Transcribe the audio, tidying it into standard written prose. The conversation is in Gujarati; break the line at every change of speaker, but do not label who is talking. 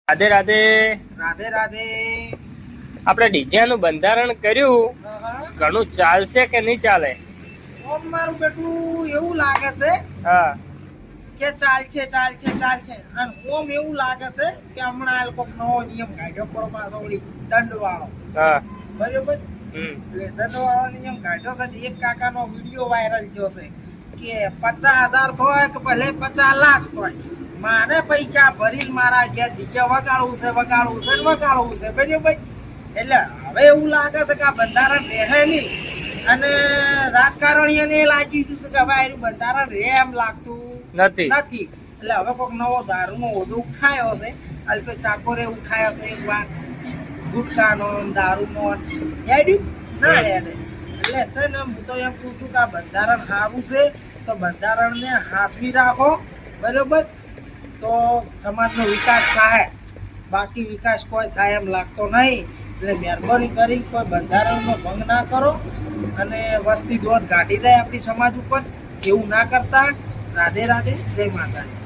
રાધે રાધે.
રાધે રાધે.
આપણે ડીજે નું બંધારણ કર્યું, ઘણું ચાલશે કે નહીં ચાલે?
ઓમ મારું બેટું એવું લાગે છે
હા
કે ચાલશે ચાલશે ચાલશે. અને ઓમ એવું લાગે છે કે હમણાં આ લોકો નવો નિયમ કાઢ્યો પર પાછો દંડ વાળો.
હા
બરોબર. એટલે દંડ વાળો નિયમ કાઢ્યો છે. એક કાકાનો વિડીયો વાયરલ થયો છે કે 50,000 થાય કે ભલે 50 લાખ થાય, મારે પૈસા ભરીને મારા ઘેર ડીજે વગાડવું છે ને વગાડવું છે. બરોબર. એટલે હવે એવું લાગે છે કે આ બંધારણ રહે નહીં. અને રાજકારણીઓને લાગી ગયું છે કે હવે એનું બંધારણ રહે એમ લાગતું
નથી.
એટલે હવે કોઈક નવો દારૂનો ઓઢો ઉઠાયો છે. અલ્પેશ ઠાકોરે ઉઠાયો હતો એક વાર, ગુટકાનો દારૂનો યાડ્યું ના યાડે. એટલે છે ને હું તો એમ પૂછું કે આ બંધારણ સારું છે તો બંધારણને હાથવી રાખો. બરોબર. તો સમાજનો વિકાસ થાય, બાકી વિકાસ કોઈ થાય એમ લાગતો નહીં. એટલે મહેરબાની કરી કોઈ બંધારણનો ભંગ ના કરો અને વસ્તી દોધ કાઢી જાય આપણી સમાજ ઉપર. એવું ના કરતા. રાધે રાધે. જય માતાજી.